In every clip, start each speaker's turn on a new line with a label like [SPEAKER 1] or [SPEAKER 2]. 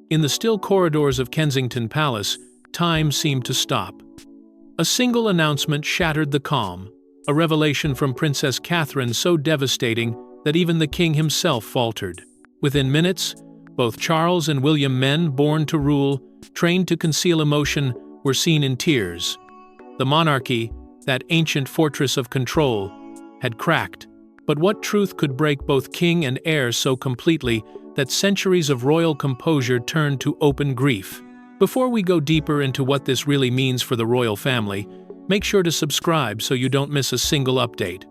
[SPEAKER 1] In the still corridors of Kensington Palace, time seemed to stop. A single announcement shattered the calm, a revelation from Princess Catherine so devastating that even the king himself faltered. Within minutes, both Charles and William, men born to rule, trained to conceal emotion, were seen in tears. The monarchy, that ancient fortress of control, had cracked. But what truth could break both king and heir so completely that centuries of royal composure turned to open grief? Before we go deeper into what this really means for the royal family, make sure to subscribe so you don't miss a single update.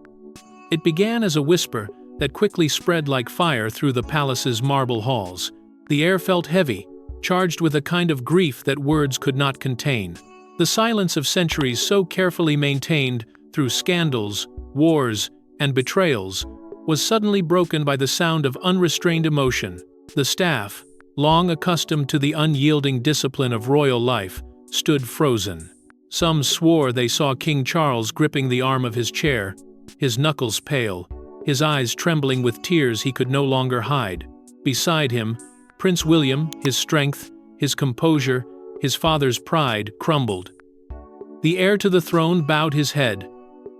[SPEAKER 1] It began as a whisper that quickly spread like fire through the palace's marble halls. The air felt heavy, charged with a kind of grief that words could not contain. The silence of centuries so carefully maintained through scandals, wars, and betrayals was suddenly broken by the sound of unrestrained emotion. The staff, long accustomed to the unyielding discipline of royal life, stood frozen. Some swore they saw King Charles gripping the arm of his chair, his knuckles pale, his eyes trembling with tears he could no longer hide. Beside him, Prince William, his strength, his composure, his father's pride, crumbled. The heir to the throne bowed his head,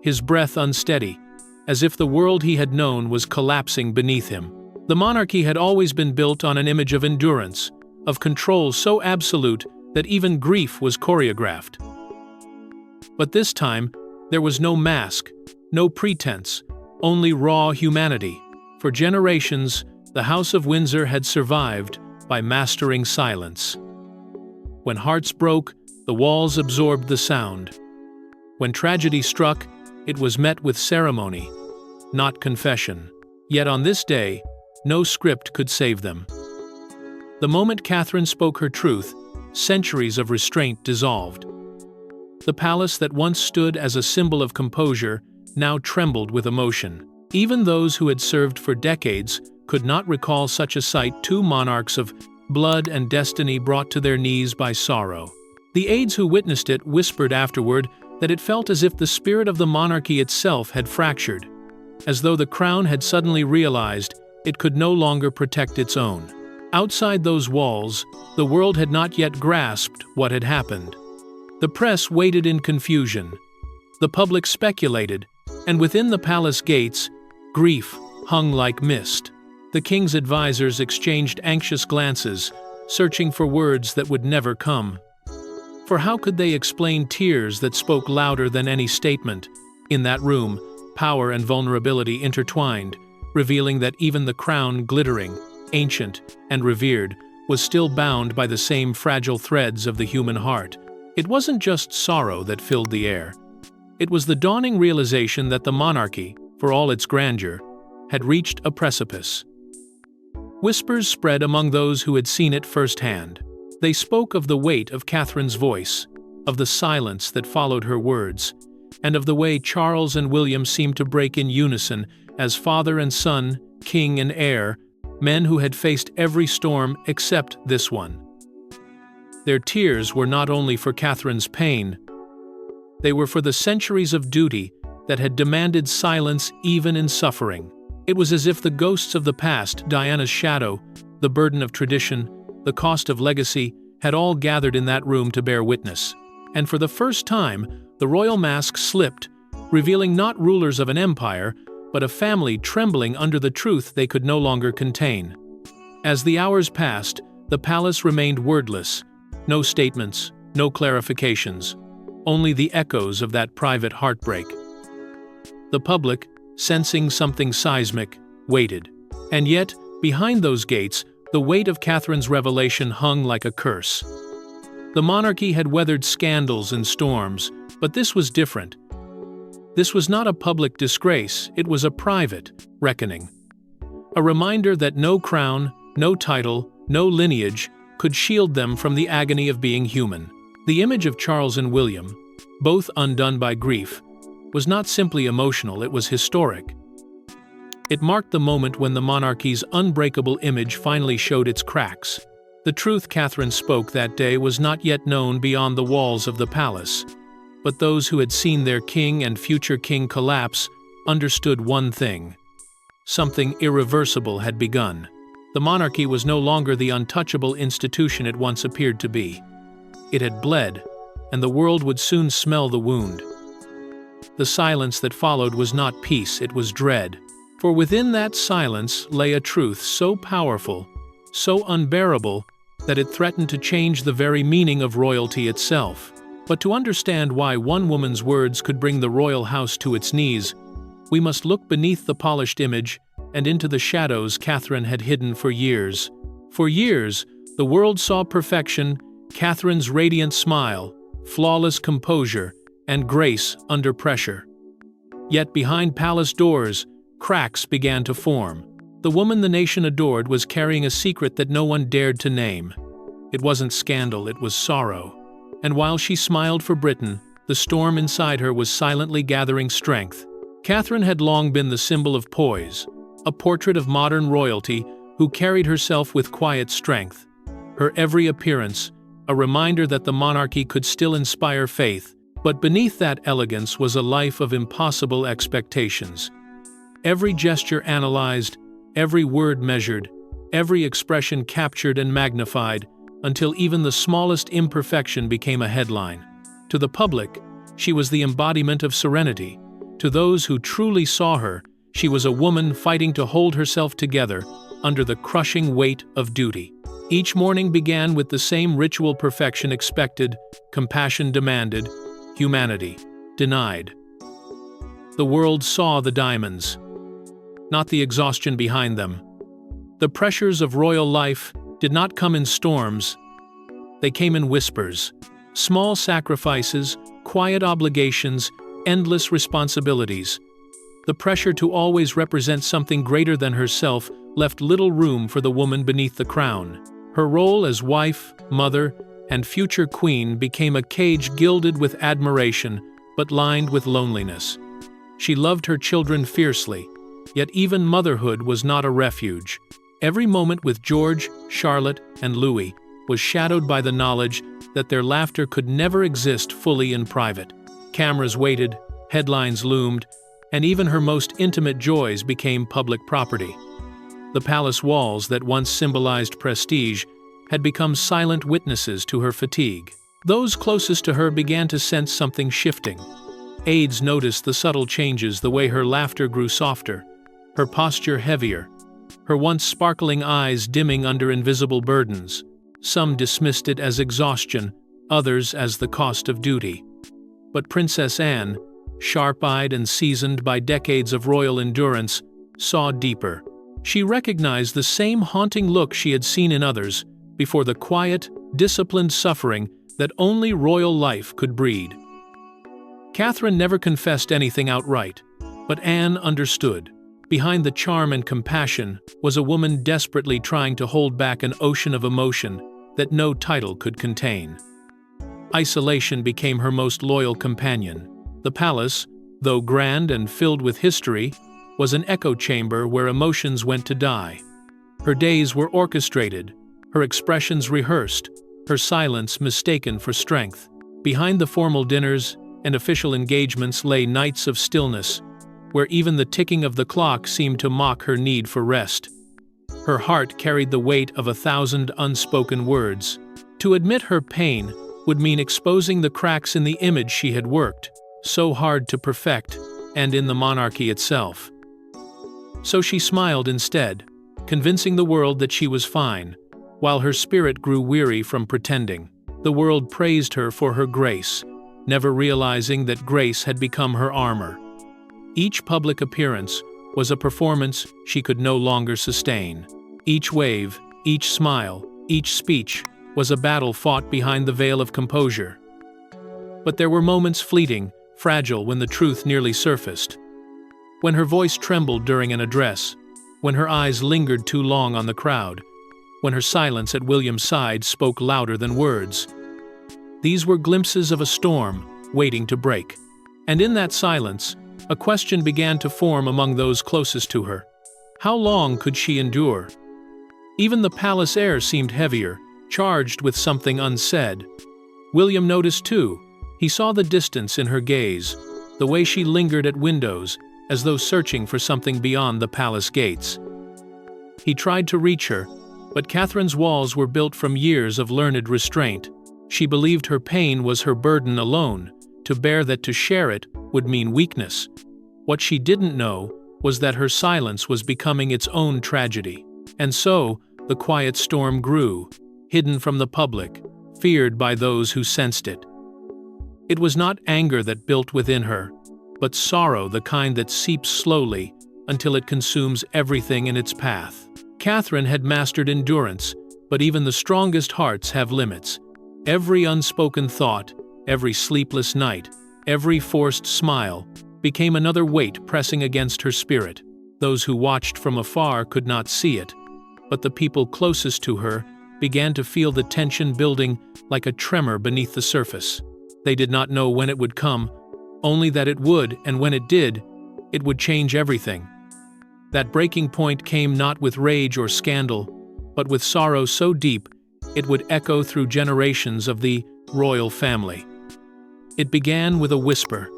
[SPEAKER 1] his breath unsteady, as if the world he had known was collapsing beneath him. The monarchy had always been built on an image of endurance, of control so absolute that even grief was choreographed. But this time, there was no mask, no pretense, only raw humanity. For generations, the House of Windsor had survived by mastering silence. When hearts broke, the walls absorbed the sound. When tragedy struck, it was met with ceremony, not confession. Yet on this day, no script could save them. The moment Catherine spoke her truth, centuries of restraint dissolved. The palace that once stood as a symbol of composure now trembled with emotion. Even those who had served for decades could not recall such a sight, two monarchs of blood and destiny brought to their knees by sorrow. The aides who witnessed it whispered afterward that it felt as if the spirit of the monarchy itself had fractured, as though the crown had suddenly realized it could no longer protect its own. Outside those walls, the world had not yet grasped what had happened. The press waited in confusion. The public speculated, and within the palace gates, grief hung like mist. The king's advisors exchanged anxious glances, searching for words that would never come. For how could they explain tears that spoke louder than any statement? In that room, power and vulnerability intertwined, revealing that even the crown, glittering, ancient, and revered, was still bound by the same fragile threads of the human heart. It wasn't just sorrow that filled the air. It was the dawning realization that the monarchy, for all its grandeur, had reached a precipice. Whispers spread among those who had seen it firsthand. They spoke of the weight of Catherine's voice, of the silence that followed her words, and of the way Charles and William seemed to break in unison as father and son, king and heir, men who had faced every storm except this one. Their tears were not only for Catherine's pain, they were for the centuries of duty that had demanded silence even in suffering. It was as if the ghosts of the past, Diana's shadow, the burden of tradition, the cost of legacy, had all gathered in that room to bear witness. And for the first time, the royal mask slipped, revealing not rulers of an empire, but a family trembling under the truth they could no longer contain. As the hours passed, the palace remained wordless. No statements, no clarifications, only the echoes of that private heartbreak. The public, sensing something seismic, waited. And yet, behind those gates, the weight of Catherine's revelation hung like a curse. The monarchy had weathered scandals and storms, but this was different. This was not a public disgrace, it was a private reckoning. A reminder that no crown, no title, no lineage could shield them from the agony of being human. The image of Charles and William, both undone by grief, was not simply emotional, it was historic. It marked the moment when the monarchy's unbreakable image finally showed its cracks. The truth Catherine spoke that day was not yet known beyond the walls of the palace, but those who had seen their king and future king collapse understood one thing. Something irreversible had begun. The monarchy was no longer the untouchable institution it once appeared to be. It had bled, and the world would soon smell the wound. The silence that followed was not peace, it was dread. For within that silence lay a truth so powerful, so unbearable, that it threatened to change the very meaning of royalty itself. But to understand why one woman's words could bring the royal house to its knees, we must look beneath the polished image and into the shadows Catherine had hidden for years. For years, the world saw perfection, Catherine's radiant smile, flawless composure, and grace under pressure. Yet behind palace doors, cracks began to form. The woman the nation adored was carrying a secret that no one dared to name. It wasn't scandal, it was sorrow. And while she smiled for Britain, the storm inside her was silently gathering strength. Catherine had long been the symbol of poise, a portrait of modern royalty who carried herself with quiet strength. Her every appearance, a reminder that the monarchy could still inspire faith, but beneath that elegance was a life of impossible expectations. Every gesture analyzed, every word measured, every expression captured and magnified, until even the smallest imperfection became a headline. To the public, she was the embodiment of serenity. To those who truly saw her, she was a woman fighting to hold herself together under the crushing weight of duty. Each morning began with the same ritual perfection expected, compassion demanded, humanity denied. The world saw the diamonds, not the exhaustion behind them. The pressures of royal life did not come in storms, they came in whispers. Small sacrifices, quiet obligations, endless responsibilities. The pressure to always represent something greater than herself left little room for the woman beneath the crown. Her role as wife, mother, and future queen became a cage gilded with admiration, but lined with loneliness. She loved her children fiercely, yet even motherhood was not a refuge. Every moment with George, Charlotte, and Louis was shadowed by the knowledge that their laughter could never exist fully in private. Cameras waited, headlines loomed, and even her most intimate joys became public property. The palace walls that once symbolized prestige had become silent witnesses to her fatigue. Those closest to her began to sense something shifting. Aides noticed the subtle changes, the way her laughter grew softer, her posture heavier, her once sparkling eyes dimming under invisible burdens. Some dismissed it as exhaustion, others as the cost of duty. But Princess Anne, sharp-eyed and seasoned by decades of royal endurance, saw deeper. She recognized the same haunting look she had seen in others before the quiet, disciplined suffering that only royal life could breed. Catherine never confessed anything outright, but Anne understood. Behind the charm and compassion was a woman desperately trying to hold back an ocean of emotion that no title could contain. Isolation became her most loyal companion. The palace, though grand and filled with history, was an echo chamber where emotions went to die. Her days were orchestrated, her expressions rehearsed, her silence mistaken for strength. Behind the formal dinners and official engagements lay nights of stillness, where even the ticking of the clock seemed to mock her need for rest. Her heart carried the weight of 1,000 unspoken words. To admit her pain would mean exposing the cracks in the image she had worked so hard to perfect, and in the monarchy itself. So she smiled instead, convincing the world that she was fine, while her spirit grew weary from pretending. The world praised her for her grace, never realizing that grace had become her armor. Each public appearance was a performance she could no longer sustain. Each wave, each smile, each speech was a battle fought behind the veil of composure. But there were moments fleeting, fragile, when the truth nearly surfaced. When her voice trembled during an address, when her eyes lingered too long on the crowd, when her silence at William's side spoke louder than words. These were glimpses of a storm waiting to break. And in that silence, a question began to form among those closest to her. How long could she endure? Even the palace air seemed heavier, charged with something unsaid. William noticed too. He saw the distance in her gaze, the way she lingered at windows, as though searching for something beyond the palace gates. He tried to reach her, but Catherine's walls were built from years of learned restraint. She believed her pain was her burden alone, to bear that to share it would mean weakness. What she didn't know was that her silence was becoming its own tragedy. And so, the quiet storm grew, hidden from the public, feared by those who sensed it. It was not anger that built within her, but sorrow, the kind that seeps slowly until it consumes everything in its path. Catherine had mastered endurance, but even the strongest hearts have limits. Every unspoken thought, every sleepless night, every forced smile became another weight pressing against her spirit. Those who watched from afar could not see it, but the people closest to her began to feel the tension building like a tremor beneath the surface. They did not know when it would come, only that it would, and when it did, it would change everything. That breaking point came not with rage or scandal, but with sorrow so deep it would echo through generations of the royal family. It began with a whisper.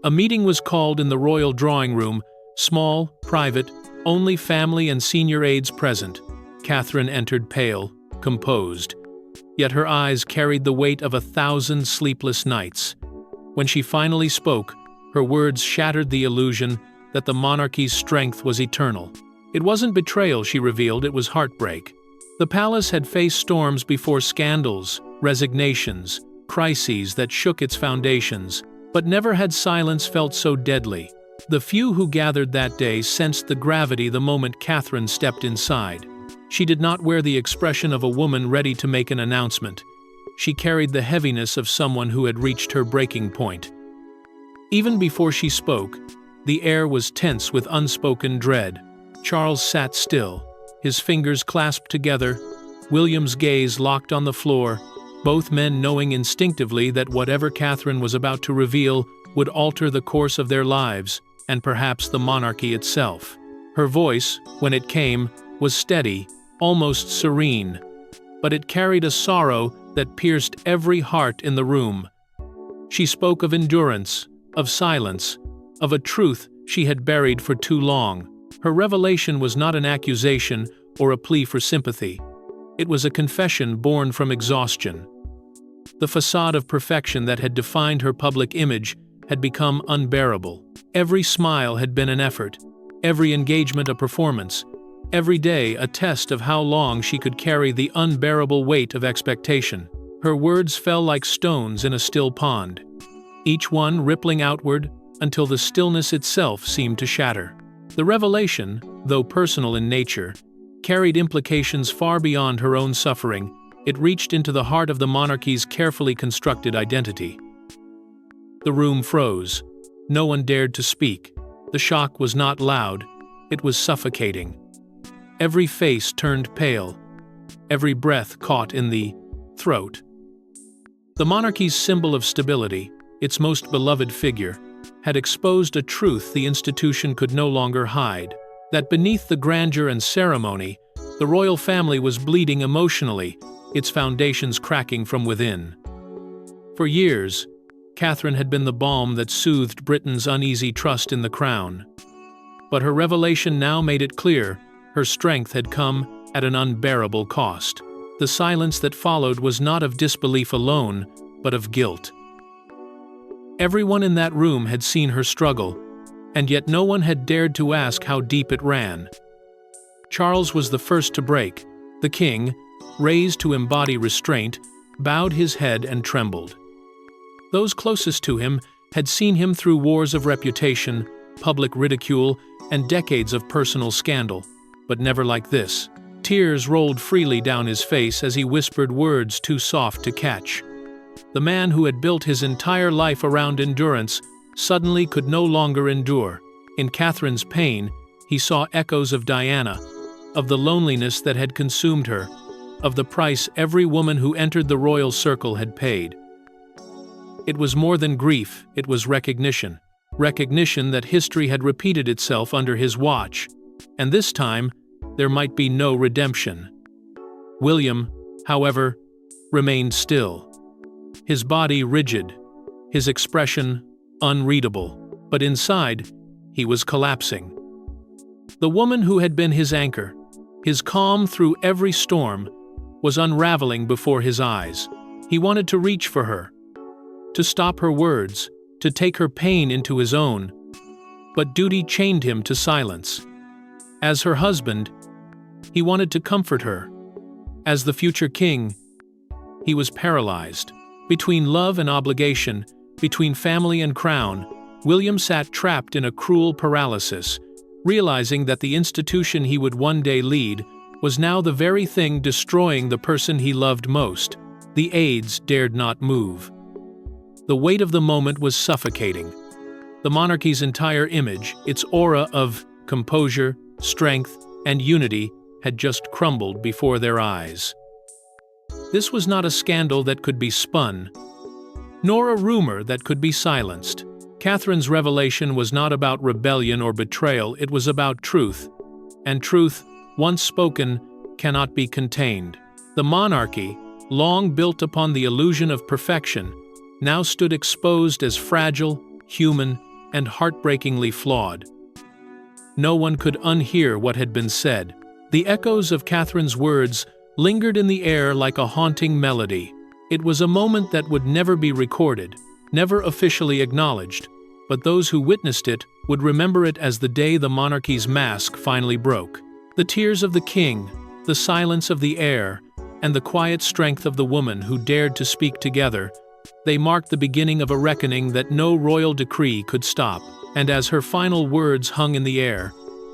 [SPEAKER 1] A meeting was called in the royal drawing room, small, private, only family and senior aides present. Catherine entered pale, composed, yet her eyes carried the weight of 1,000 sleepless nights. When she finally spoke, her words shattered the illusion that the monarchy's strength was eternal. It wasn't betrayal, she revealed, it was heartbreak. The palace had faced storms before, scandals, resignations, crises that shook its foundations, but never had silence felt so deadly. The few who gathered that day sensed the gravity the moment Catherine stepped inside. She did not wear the expression of a woman ready to make an announcement. She carried the heaviness of someone who had reached her breaking point. Even before she spoke, the air was tense with unspoken dread. Charles sat still, his fingers clasped together, William's gaze locked on the floor, both men knowing instinctively that whatever Catherine was about to reveal would alter the course of their lives, and perhaps the monarchy itself. Her voice, when it came, was steady, almost serene, but it carried a sorrow that pierced every heart in the room. She spoke of endurance, of silence, of a truth she had buried for too long. Her revelation was not an accusation or a plea for sympathy. It was a confession born from exhaustion. The facade of perfection that had defined her public image had become unbearable. Every smile had been an effort, every engagement a performance, every day a test of how long she could carry the unbearable weight of expectation. Her words fell like stones in a still pond, each one rippling outward until the stillness itself seemed to shatter. The revelation, though personal in nature, carried implications far beyond her own suffering. It reached into the heart of the monarchy's carefully constructed identity. The room froze. No one dared to speak. The shock was not loud, it was suffocating. Every face turned pale, every breath caught in the throat. The monarchy's symbol of stability, its most beloved figure, had exposed a truth the institution could no longer hide, that beneath the grandeur and ceremony, the royal family was bleeding emotionally, its foundations cracking from within. For years, Catherine had been the balm that soothed Britain's uneasy trust in the crown. But her revelation now made it clear her strength had come at an unbearable cost. The silence that followed was not of disbelief alone, but of guilt. Everyone in that room had seen her struggle, and yet no one had dared to ask how deep it ran. Charles was the first to break. The king, raised to embody restraint, bowed his head and trembled. Those closest to him had seen him through wars of reputation, public ridicule, and decades of personal scandal, but never like this. Tears rolled freely down his face as he whispered words too soft to catch. The man who had built his entire life around endurance suddenly could no longer endure. In Catherine's pain, he saw echoes of Diana, of the loneliness that had consumed her, of the price every woman who entered the royal circle had paid. It was more than grief, it was recognition. Recognition that history had repeated itself under his watch, and this time, there might be no redemption. William, however, remained still. His body rigid, his expression unreadable, but inside, he was collapsing. The woman who had been his anchor, His calm through every storm was unraveling before his eyes. He wanted to reach for her, to stop her words, to take her pain into his own, but duty chained him to silence. As her husband, he wanted to comfort her. As the future king, he was paralyzed. Between love and obligation, between family and crown, William sat trapped in a cruel paralysis, realizing that the institution he would one day lead was now the very thing destroying the person he loved most. The aides dared not move. The weight of the moment was suffocating. The monarchy's entire image, its aura of composure, strength, and unity, had just crumbled before their eyes. This was not a scandal that could be spun, nor a rumor that could be silenced. Catherine's revelation was not about rebellion or betrayal, it was about truth. And truth, once spoken, cannot be contained. The monarchy, long built upon the illusion of perfection, now stood exposed as fragile, human, and heartbreakingly flawed. No one could unhear what had been said. The echoes of Catherine's words lingered in the air like a haunting melody. It was a moment that would never be recorded, never officially acknowledged, but those who witnessed it would remember it as the day the monarchy's mask finally broke. The tears of the king, the silence of the heir, and the quiet strength of the woman who dared to speak together, they marked the beginning of a reckoning that no royal decree could stop. And as her final words hung in the air,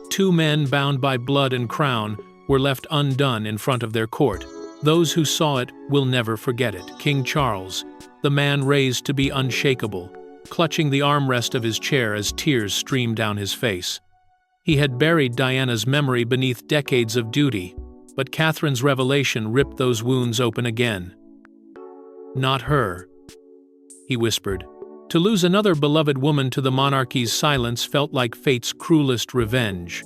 [SPEAKER 1] two men bound by blood and crown were left undone in front of their court. Those who saw it will never forget it. King Charles, the man raised to be unshakable, clutching the armrest of his chair as tears streamed down his face. He had buried Diana's memory beneath decades of duty, but Catherine's revelation ripped those wounds open again. "Not her," he whispered. To lose another beloved woman to the monarchy's silence felt like fate's cruelest revenge.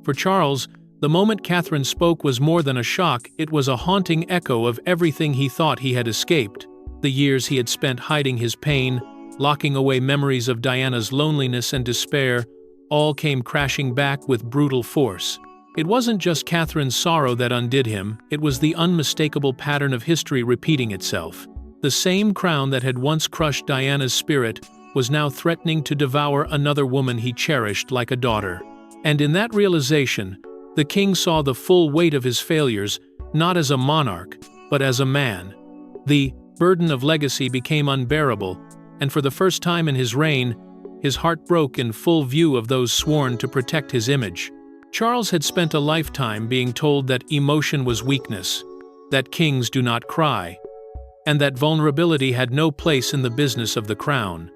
[SPEAKER 1] For Charles, the moment Catherine spoke was more than a shock, it was a haunting echo of everything he thought he had escaped. The years he had spent hiding his pain, locking away memories of Diana's loneliness and despair, all came crashing back with brutal force. It wasn't just Catherine's sorrow that undid him, it was the unmistakable pattern of history repeating itself. The same crown that had once crushed Diana's spirit was now threatening to devour another woman he cherished like a daughter. And in that realization, the king saw the full weight of his failures, not as a monarch, but as a man. The burden of legacy became unbearable, and for the first time in his reign, his heart broke in full view of those sworn to protect his image. Charles had spent a lifetime being told that emotion was weakness, that kings do not cry, and that vulnerability had no place in the business of the crown.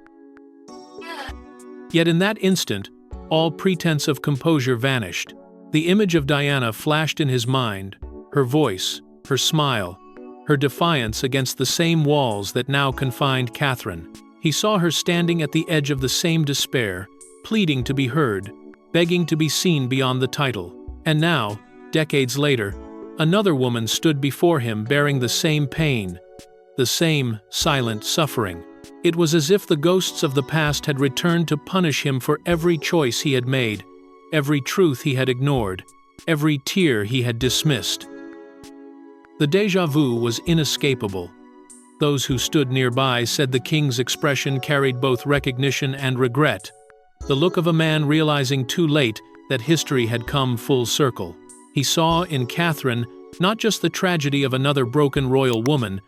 [SPEAKER 1] Yet in that instant, all pretense of composure vanished. The image of Diana flashed in his mind, her voice, her smile, her defiance against the same walls that now confined Catherine. He saw her standing at the edge of the same despair, pleading to be heard, begging to be seen beyond the title. And now, decades later, another woman stood before him bearing the same pain, the same silent suffering. It was as if the ghosts of the past had returned to punish him for every choice he had made, every truth he had ignored, every tear he had dismissed. The déjà vu was inescapable. Those who stood nearby said the king's expression carried both recognition and regret, the look of a man realizing too late that history had come full circle. He saw in Catherine not just the tragedy of another broken royal woman,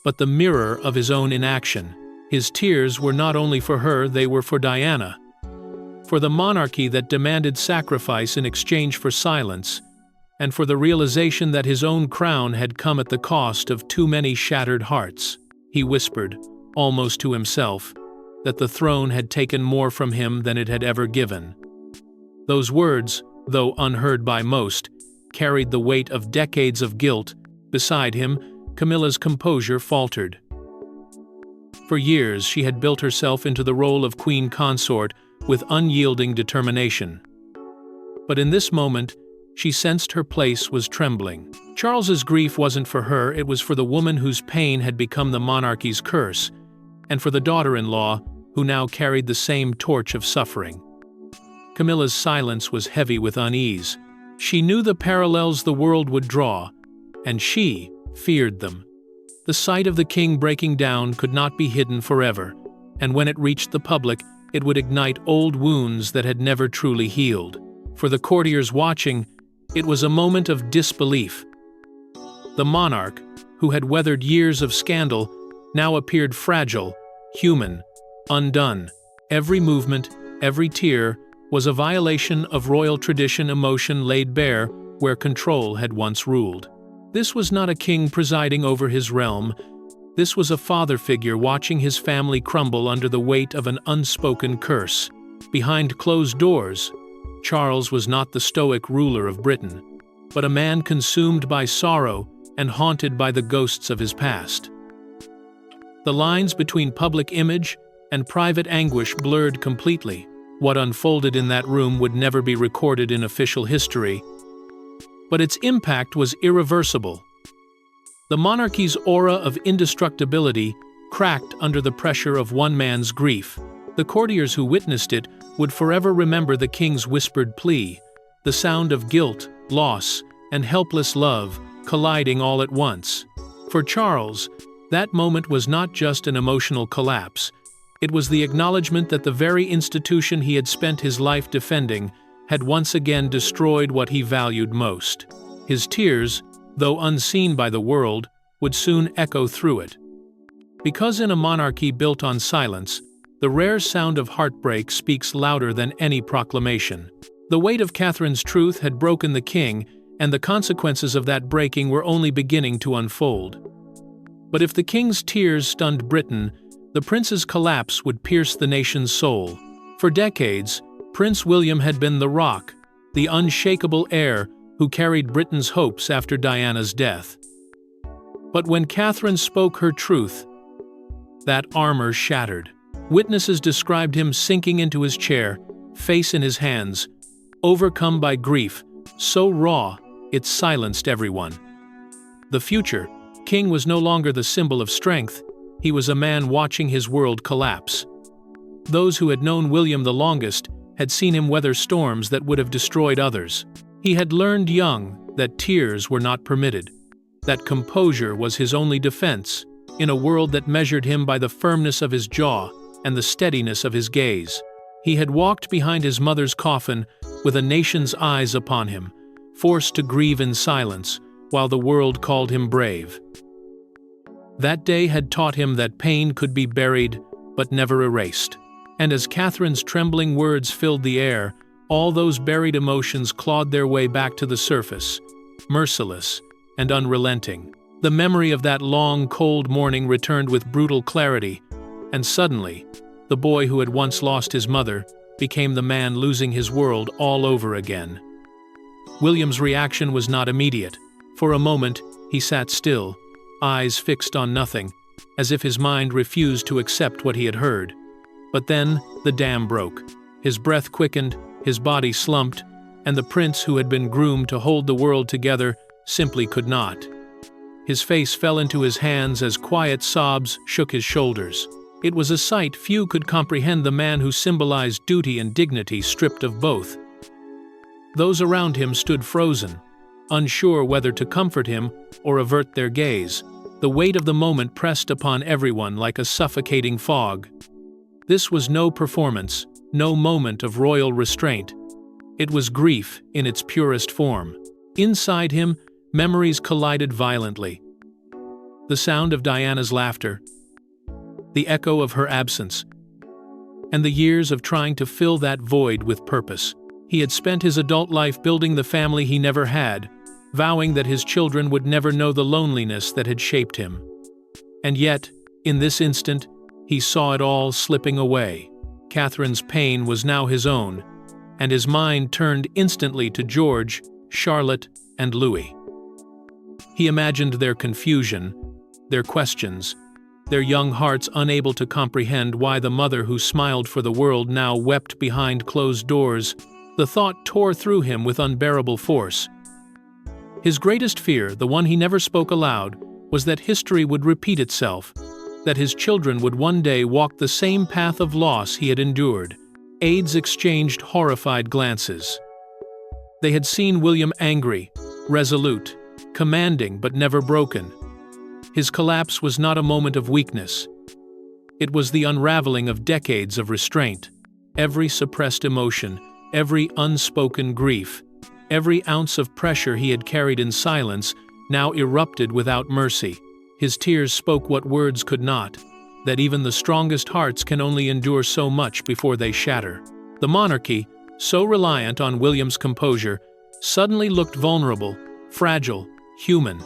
[SPEAKER 1] but the mirror of his own inaction. His tears were not only for her, they were for Diana, for the monarchy that demanded sacrifice in exchange for silence, and for the realization that his own crown had come at the cost of too many shattered hearts. He whispered, almost to himself, that the throne had taken more from him than it had ever given. Those words, though unheard by most, carried the weight of decades of guilt. Beside him, Camilla's composure faltered. For years she had built herself into the role of queen consort with unyielding determination. But in this moment, she sensed her place was trembling. Charles's grief wasn't for her, it was for the woman whose pain had become the monarchy's curse, and for the daughter-in-law who now carried the same torch of suffering. Camilla's silence was heavy with unease. She knew the parallels the world would draw, and she feared them. The sight of the king breaking down could not be hidden forever, and when it reached the public, it would ignite old wounds that had never truly healed. For the courtiers watching, it was a moment of disbelief. The monarch, who had weathered years of scandal, now appeared fragile, human, undone. Every movement, every tear, was a violation of royal tradition, emotion laid bare where control had once ruled. This was not a king presiding over his realm. This was a father figure watching his family crumble under the weight of an unspoken curse. Behind closed doors, Charles was not the stoic ruler of Britain, but a man consumed by sorrow and haunted by the ghosts of his past. The lines between public image and private anguish blurred completely. What unfolded in that room would never be recorded in official history, but its impact was irreversible. The monarchy's aura of indestructibility cracked under the pressure of one man's grief. The courtiers who witnessed it would forever remember the king's whispered plea, the sound of guilt, loss, and helpless love colliding all at once. For Charles, that moment was not just an emotional collapse. It was the acknowledgement that the very institution he had spent his life defending had once again destroyed what he valued most. His tears, though unseen by the world, would soon echo through it. Because in a monarchy built on silence, the rare sound of heartbreak speaks louder than any proclamation. The weight of Catherine's truth had broken the king, and the consequences of that breaking were only beginning to unfold. But if the king's tears stunned Britain, the prince's collapse would pierce the nation's soul. For decades, Prince William had been the rock, the unshakable heir who carried Britain's hopes after Diana's death. But when Catherine spoke her truth, that armor shattered. Witnesses described him sinking into his chair, face in his hands, overcome by grief, so raw it silenced everyone. The future king was no longer the symbol of strength, he was a man watching his world collapse. Those who had known William the longest had seen him weather storms that would have destroyed others. He had learned young that tears were not permitted, that composure was his only defense, in a world that measured him by the firmness of his jaw and the steadiness of his gaze. He had walked behind his mother's coffin with a nation's eyes upon him, forced to grieve in silence while the world called him brave. That day had taught him that pain could be buried but never erased. And as Catherine's trembling words filled the air, all those buried emotions clawed their way back to the surface, merciless and unrelenting. The memory of that long, cold morning returned with brutal clarity, and suddenly, the boy who had once lost his mother became the man losing his world all over again. William's reaction was not immediate. For a moment, he sat still, eyes fixed on nothing, as if his mind refused to accept what he had heard. But then, the dam broke. His breath quickened, his body slumped, and the prince who had been groomed to hold the world together simply could not. His face fell into his hands as quiet sobs shook his shoulders. It was a sight few could comprehend, the man who symbolized duty and dignity stripped of both. Those around him stood frozen, unsure whether to comfort him or avert their gaze. The weight of the moment pressed upon everyone like a suffocating fog. This was no performance, no moment of royal restraint. It was grief in its purest form. Inside him, memories collided violently. The sound of Diana's laughter, the echo of her absence, and the years of trying to fill that void with purpose. He had spent his adult life building the family he never had, vowing that his children would never know the loneliness that had shaped him. And yet, in this instant, he saw it all slipping away. Catherine's pain was now his own, and his mind turned instantly to George, Charlotte, and Louis. He imagined their confusion, their questions, their young hearts unable to comprehend why the mother who smiled for the world now wept behind closed doors. The thought tore through him with unbearable force. His greatest fear, the one he never spoke aloud, was that history would repeat itself, that his children would one day walk the same path of loss he had endured. Aides exchanged horrified glances. They had seen William angry, resolute, commanding but never broken. His collapse was not a moment of weakness. It was the unraveling of decades of restraint. Every suppressed emotion, every unspoken grief, every ounce of pressure he had carried in silence now erupted without mercy. His tears spoke what words could not, that even the strongest hearts can only endure so much before they shatter. The monarchy, so reliant on William's composure, suddenly looked vulnerable, fragile, human.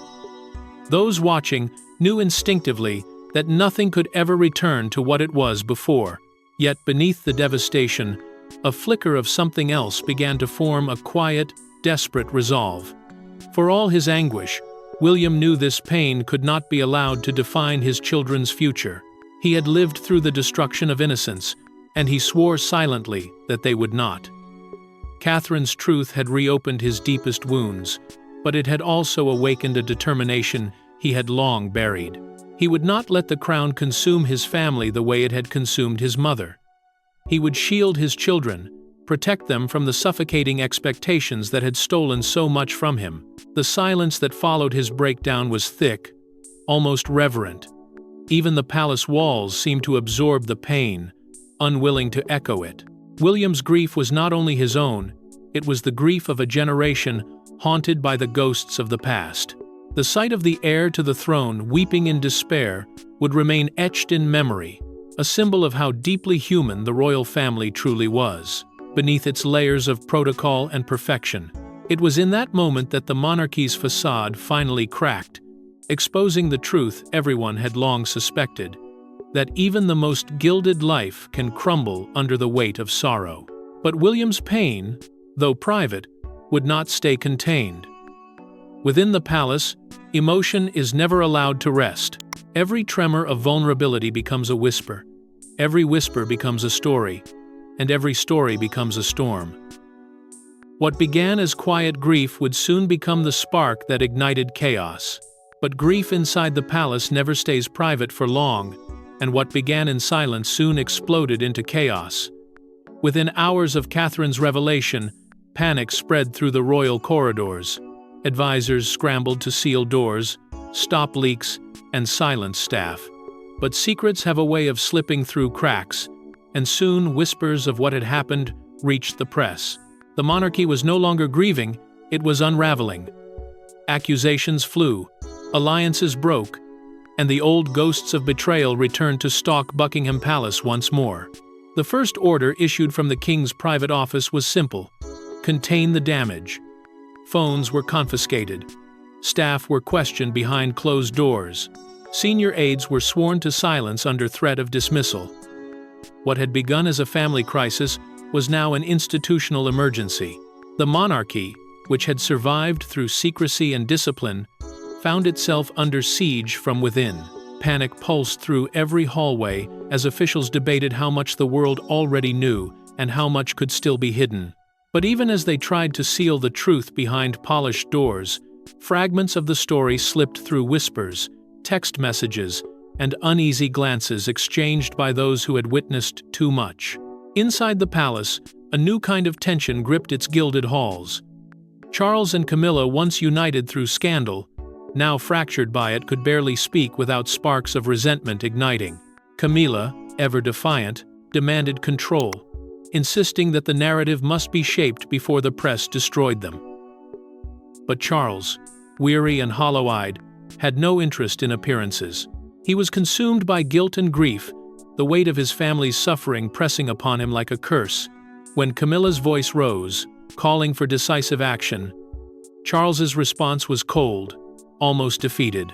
[SPEAKER 1] Those watching knew instinctively that nothing could ever return to what it was before. Yet beneath the devastation, a flicker of something else began to form, a quiet, desperate resolve. For all his anguish, William knew this pain could not be allowed to define his children's future. He had lived through the destruction of innocence, and he swore silently that they would not. Catherine's truth had reopened his deepest wounds, but it had also awakened a determination he had long buried. He would not let the crown consume his family the way it had consumed his mother. He would shield his children, protect them from the suffocating expectations that had stolen so much from him. The silence that followed his breakdown was thick, almost reverent. Even the palace walls seemed to absorb the pain, unwilling to echo it. William's grief was not only his own, it was the grief of a generation haunted by the ghosts of the past. The sight of the heir to the throne weeping in despair would remain etched in memory, a symbol of how deeply human the royal family truly was. Beneath its layers of protocol and perfection, it was in that moment that the monarchy's facade finally cracked, exposing the truth everyone had long suspected, that even the most gilded life can crumble under the weight of sorrow. But William's pain, though private, would not stay contained. Within the palace, emotion is never allowed to rest. Every tremor of vulnerability becomes a whisper. Every whisper becomes a story, and every story becomes a storm. What began as quiet grief would soon become the spark that ignited chaos. But grief inside the palace never stays private for long, and what began in silence soon exploded into chaos. Within hours of Catherine's revelation, panic spread through the royal corridors. Advisors scrambled to seal doors, stop leaks, and silence staff. But secrets have a way of slipping through cracks, and soon whispers of what had happened reached the press. The monarchy was no longer grieving, it was unraveling. Accusations flew, alliances broke, and the old ghosts of betrayal returned to stalk Buckingham Palace once more. The first order issued from the king's private office was simple: contain the damage. Phones were confiscated. Staff were questioned behind closed doors. Senior aides were sworn to silence under threat of dismissal. What had begun as a family crisis was now an institutional emergency. The monarchy, which had survived through secrecy and discipline, found itself under siege from within. Panic pulsed through every hallway as officials debated how much the world already knew and how much could still be hidden. But even as they tried to seal the truth behind polished doors, fragments of the story slipped through whispers, text messages, and uneasy glances exchanged by those who had witnessed too much. Inside the palace, a new kind of tension gripped its gilded halls. Charles and Camilla, once united through scandal, now fractured by it, could barely speak without sparks of resentment igniting. Camilla, ever defiant, demanded control, insisting that the narrative must be shaped before the press destroyed them. But Charles, weary and hollow-eyed, had no interest in appearances. He was consumed by guilt and grief, the weight of his family's suffering pressing upon him like a curse. When Camilla's voice rose, calling for decisive action, Charles's response was cold, almost defeated.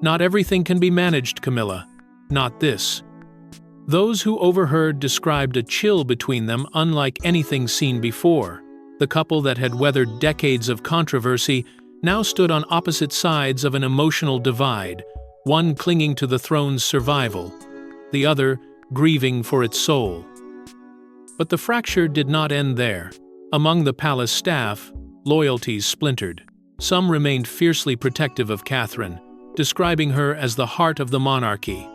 [SPEAKER 1] "Not everything can be managed, Camilla. Not this." Those who overheard described a chill between them unlike anything seen before. The couple that had weathered decades of controversy now stood on opposite sides of an emotional divide, one clinging to the throne's survival, the other grieving for its soul. But the fracture did not end there. Among the palace staff, loyalties splintered. Some remained fiercely protective of Catherine, describing her as the heart of the monarchy,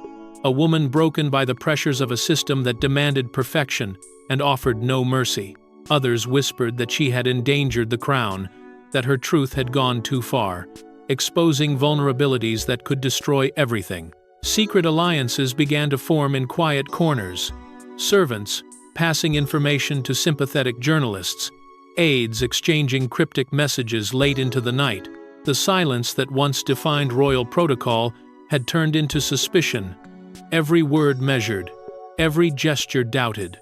[SPEAKER 1] a woman broken by the pressures of a system that demanded perfection and offered no mercy. Others whispered that she had endangered the crown, that her truth had gone too far, exposing vulnerabilities that could destroy everything. Secret alliances began to form in quiet corners. Servants passing information to sympathetic journalists, aides exchanging cryptic messages late into the night. The silence that once defined royal protocol had turned into suspicion, every word measured, every gesture doubted.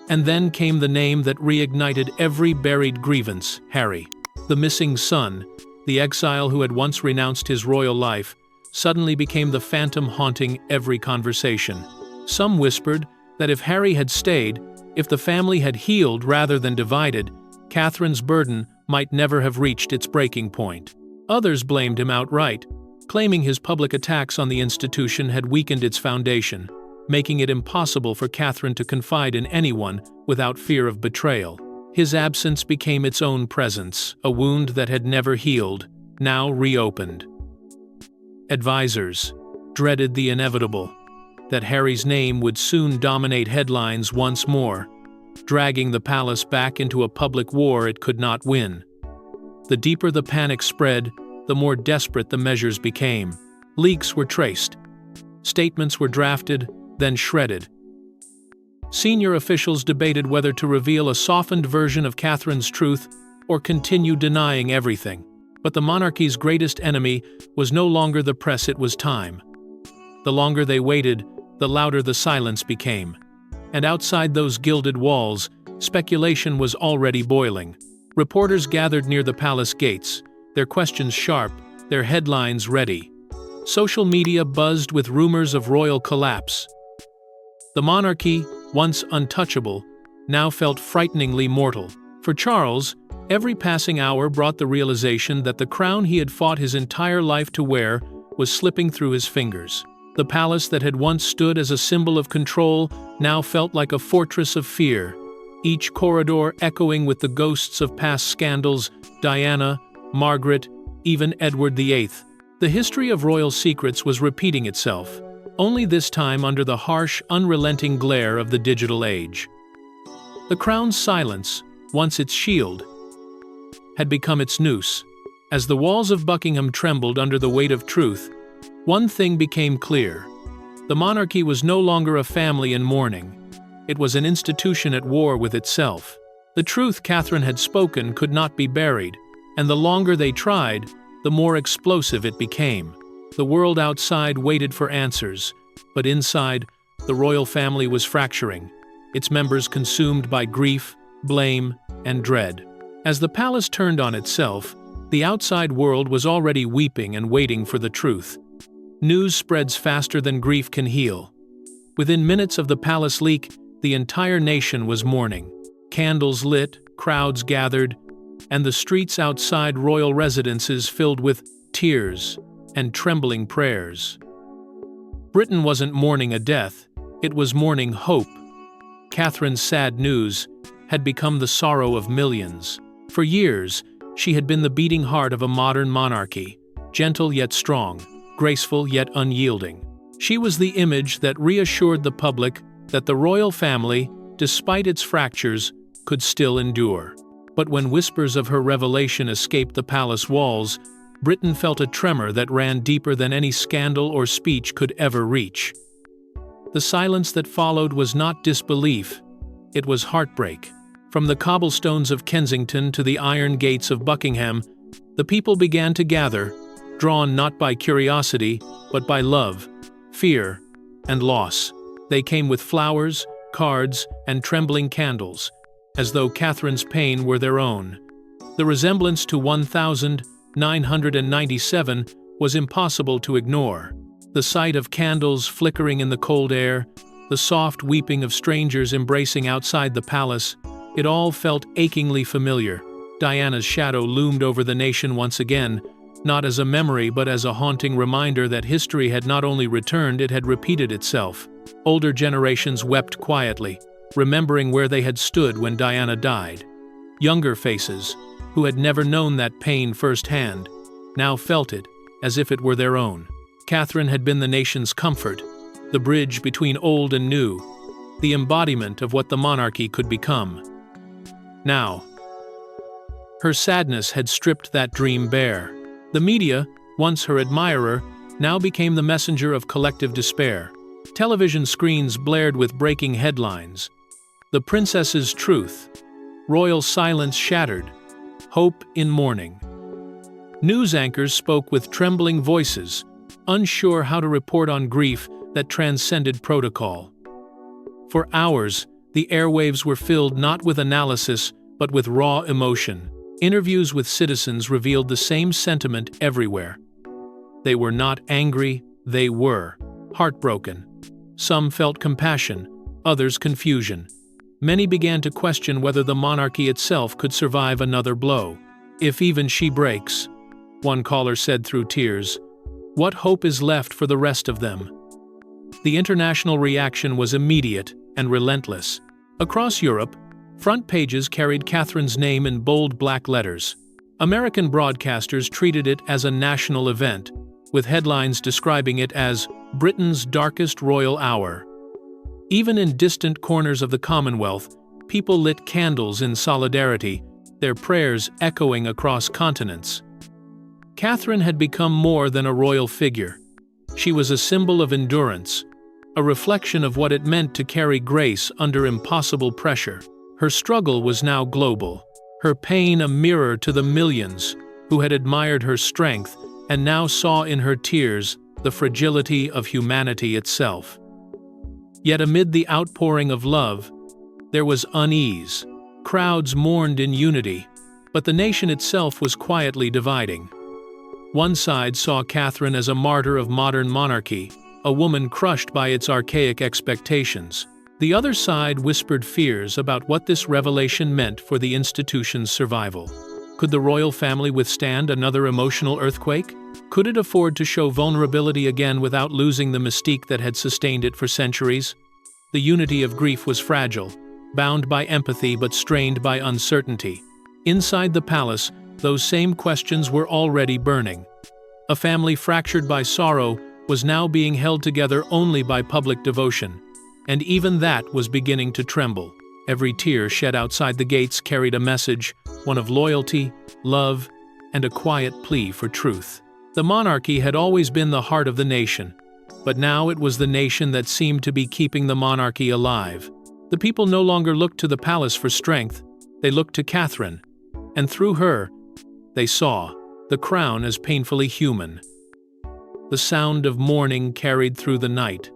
[SPEAKER 1] And then came the name that reignited every buried grievance: Harry. The missing son, the exile who had once renounced his royal life, suddenly became the phantom haunting every conversation. Some whispered that if Harry had stayed, if the family had healed rather than divided, Catherine's burden might never have reached its breaking point. Others blamed him outright, claiming his public attacks on the institution had weakened its foundation, making it impossible for Catherine to confide in anyone without fear of betrayal. His absence became its own presence, a wound that had never healed, now reopened. Advisors dreaded the inevitable, that Harry's name would soon dominate headlines once more, dragging the palace back into a public war it could not win. The deeper the panic spread, the more desperate the measures became. Leaks were traced. Statements were drafted, then shredded. Senior officials debated whether to reveal a softened version of Catherine's truth or continue denying everything. But the monarchy's greatest enemy was no longer the press, it was time. The longer they waited, the louder the silence became. And outside those gilded walls, speculation was already boiling. Reporters gathered near the palace gates, their questions sharp, their headlines ready. Social media buzzed with rumors of royal collapse. The monarchy, once untouchable, now felt frighteningly mortal. For Charles, every passing hour brought the realization that the crown he had fought his entire life to wear was slipping through his fingers. The palace that had once stood as a symbol of control now felt like a fortress of fear, each corridor echoing with the ghosts of past scandals: Diana, Margaret, even Edward VIII. The history of royal secrets was repeating itself, only this time under the harsh, unrelenting glare of the digital age. The crown's silence, once its shield, had become its noose. As the walls of Buckingham trembled under the weight of truth, one thing became clear. The monarchy was no longer a family in mourning. It was an institution at war with itself. The truth Catherine had spoken could not be buried, and the longer they tried, the more explosive it became. The world outside waited for answers, but inside, the royal family was fracturing, its members consumed by grief, blame, and dread. As the palace turned on itself, the outside world was already weeping and waiting for the truth. News spreads faster than grief can heal. Within minutes of the palace leak, the entire nation was mourning. Candles lit, crowds gathered, and the streets outside royal residences filled with tears and trembling prayers. Britain wasn't mourning a death, it was mourning hope. Catherine's sad news had become the sorrow of millions. For years, she had been the beating heart of a modern monarchy, gentle yet strong, graceful yet unyielding. She was the image that reassured the public that the royal family, despite its fractures, could still endure. But when whispers of her revelation escaped the palace walls, Britain felt a tremor that ran deeper than any scandal or speech could ever reach. The silence that followed was not disbelief, it was heartbreak. From the cobblestones of Kensington to the iron gates of Buckingham, the people began to gather, drawn not by curiosity, but by love, fear, and loss. They came with flowers, cards, and trembling candles, as though Catherine's pain were their own. The resemblance to 1997 was impossible to ignore. The sight of candles flickering in the cold air, the soft weeping of strangers embracing outside the palace, it all felt achingly familiar. Diana's shadow loomed over the nation once again, not as a memory but as a haunting reminder that history had not only returned, it had repeated itself. Older generations wept quietly, remembering where they had stood when Diana died. Younger faces, who had never known that pain firsthand, now felt it, as if it were their own. Catherine had been the nation's comfort, the bridge between old and new, the embodiment of what the monarchy could become. Now, her sadness had stripped that dream bare. The media, once her admirer, now became the messenger of collective despair. Television screens blared with breaking headlines. The princess's truth. Royal silence shattered. Hope in mourning. News anchors spoke with trembling voices, unsure how to report on grief that transcended protocol. For hours, the airwaves were filled not with analysis, but with raw emotion. Interviews with citizens revealed the same sentiment everywhere. They were not angry, they were heartbroken. Some felt compassion, others confusion. Many began to question whether the monarchy itself could survive another blow. If even she breaks, one caller said through tears, what hope is left for the rest of them? The international reaction was immediate and relentless. Across Europe, front pages carried Catherine's name in bold black letters. American broadcasters treated it as a national event, with headlines describing it as Britain's darkest royal hour. Even in distant corners of the Commonwealth, people lit candles in solidarity, their prayers echoing across continents. Catherine had become more than a royal figure. She was a symbol of endurance, a reflection of what it meant to carry grace under impossible pressure. Her struggle was now global, her pain a mirror to the millions who had admired her strength and now saw in her tears the fragility of humanity itself. Yet amid the outpouring of love, there was unease. Crowds mourned in unity, but the nation itself was quietly dividing. One side saw Catherine as a martyr of modern monarchy, a woman crushed by its archaic expectations. The other side whispered fears about what this revelation meant for the institution's survival. Could the royal family withstand another emotional earthquake? Could it afford to show vulnerability again without losing the mystique that had sustained it for centuries? The unity of grief was fragile, bound by empathy but strained by uncertainty. Inside the palace, those same questions were already burning. A family fractured by sorrow was now being held together only by public devotion, and even that was beginning to tremble. Every tear shed outside the gates carried a message, one of loyalty, love, and a quiet plea for truth. The monarchy had always been the heart of the nation, but now it was the nation that seemed to be keeping the monarchy alive. The people no longer looked to the palace for strength, they looked to Catherine, and through her, they saw the crown as painfully human. The sound of mourning carried through the night.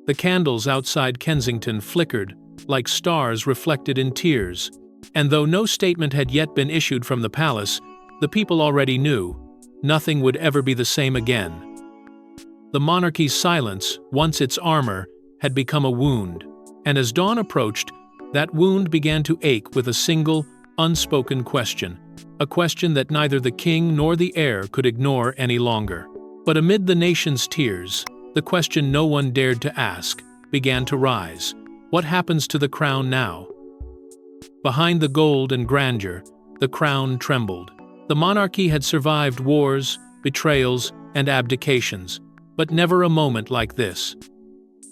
[SPEAKER 1] The candles outside Kensington flickered, like stars reflected in tears, and though no statement had yet been issued from the palace, the people already knew nothing would ever be the same again. The monarchy's silence, once its armor, had become a wound, and as dawn approached, that wound began to ache with a single, unspoken question, a question that neither the king nor the heir could ignore any longer. But amid the nation's tears, the question no one dared to ask began to rise. What happens to the crown now? Behind the gold and grandeur, the crown trembled. The monarchy had survived wars, betrayals, and abdications, but never a moment like this.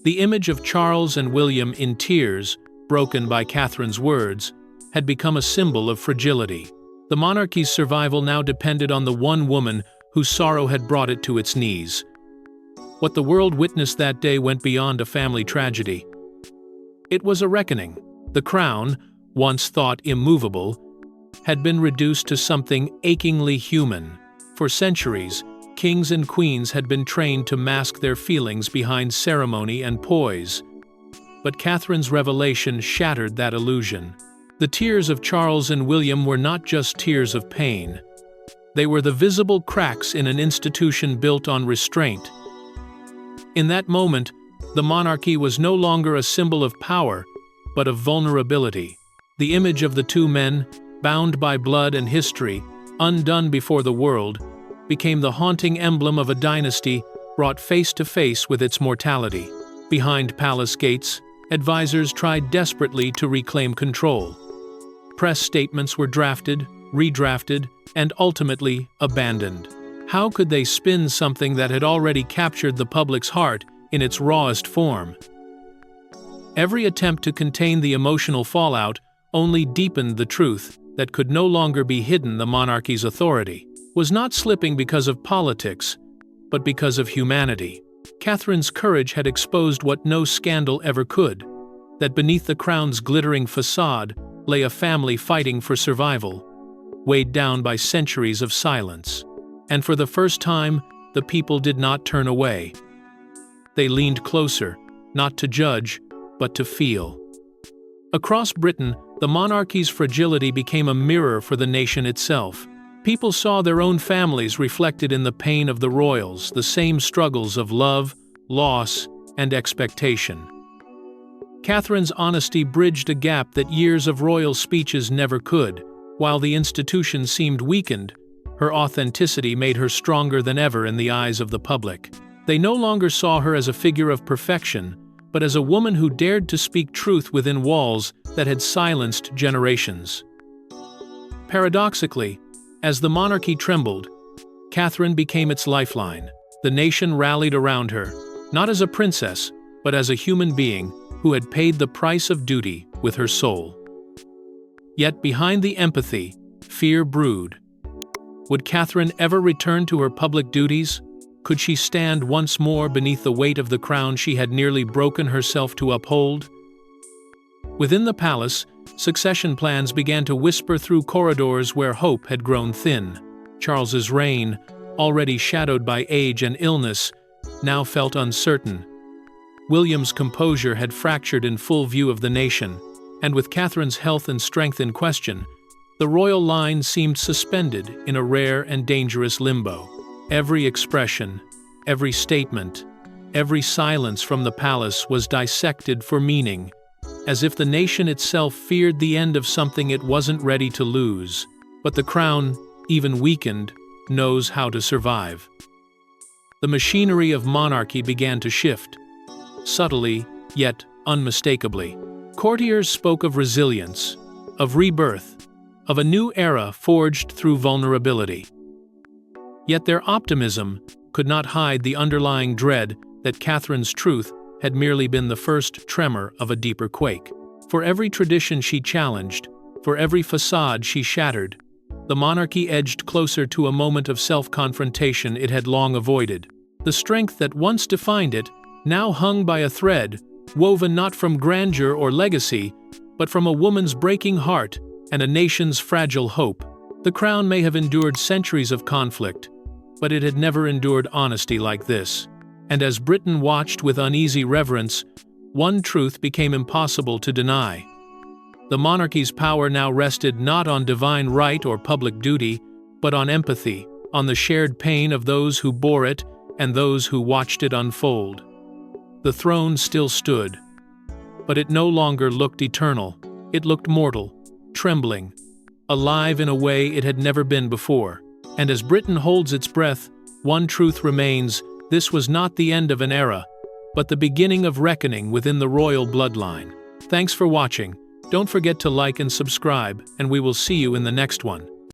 [SPEAKER 1] The image of Charles and William in tears, broken by Catherine's words, had become a symbol of fragility. The monarchy's survival now depended on the one woman whose sorrow had brought it to its knees. What the world witnessed that day went beyond a family tragedy. It was a reckoning. The crown, once thought immovable, had been reduced to something achingly human. For centuries, kings and queens had been trained to mask their feelings behind ceremony and poise. But Catherine's revelation shattered that illusion. The tears of Charles and William were not just tears of pain. They were the visible cracks in an institution built on restraint. In that moment, the monarchy was no longer a symbol of power, but of vulnerability. The image of the two men, bound by blood and history, undone before the world, became the haunting emblem of a dynasty brought face to face with its mortality. Behind palace gates, advisors tried desperately to reclaim control. Press statements were drafted, redrafted, and ultimately abandoned. How could they spin something that had already captured the public's heart in its rawest form? Every attempt to contain the emotional fallout only deepened the truth that could no longer be hidden. The monarchy's authority was not slipping because of politics, but because of humanity. Catherine's courage had exposed what no scandal ever could, that beneath the crown's glittering facade lay a family fighting for survival, weighed down by centuries of silence. And for the first time, the people did not turn away. They leaned closer, not to judge, but to feel. Across Britain, the monarchy's fragility became a mirror for the nation itself. People saw their own families reflected in the pain of the royals, the same struggles of love, loss, and expectation. Catherine's honesty bridged a gap that years of royal speeches never could. While the institution seemed weakened, her authenticity made her stronger than ever in the eyes of the public. They no longer saw her as a figure of perfection, but as a woman who dared to speak truth within walls that had silenced generations. Paradoxically, as the monarchy trembled, Catherine became its lifeline. The nation rallied around her, not as a princess, but as a human being who had paid the price of duty with her soul. Yet behind the empathy, fear brewed. Would Catherine ever return to her public duties? Could she stand once more beneath the weight of the crown she had nearly broken herself to uphold? Within the palace, succession plans began to whisper through corridors where hope had grown thin. Charles's reign, already shadowed by age and illness, now felt uncertain. William's composure had fractured in full view of the nation, and with Catherine's health and strength in question, the royal line seemed suspended in a rare and dangerous limbo. Every expression, every statement, every silence from the palace was dissected for meaning, as if the nation itself feared the end of something it wasn't ready to lose. But the crown, even weakened, knows how to survive. The machinery of monarchy began to shift, subtly, yet unmistakably. Courtiers spoke of resilience, of rebirth, of a new era forged through vulnerability. Yet their optimism could not hide the underlying dread that Catherine's truth had merely been the first tremor of a deeper quake. For every tradition she challenged, for every facade she shattered, the monarchy edged closer to a moment of self-confrontation it had long avoided. The strength that once defined it now hung by a thread, woven not from grandeur or legacy, but from a woman's breaking heart and a nation's fragile hope. The crown may have endured centuries of conflict, but it had never endured honesty like this. And as Britain watched with uneasy reverence, one truth became impossible to deny. The monarchy's power now rested not on divine right or public duty, but on empathy, on the shared pain of those who bore it and those who watched it unfold. The throne still stood, but it no longer looked eternal. It looked mortal, trembling, alive in a way it had never been before. And as Britain holds its breath, one truth remains: this was not the end of an era, but the beginning of reckoning within the royal bloodline. Thanks for watching. Don't forget to like and subscribe, and we will see you in the next one.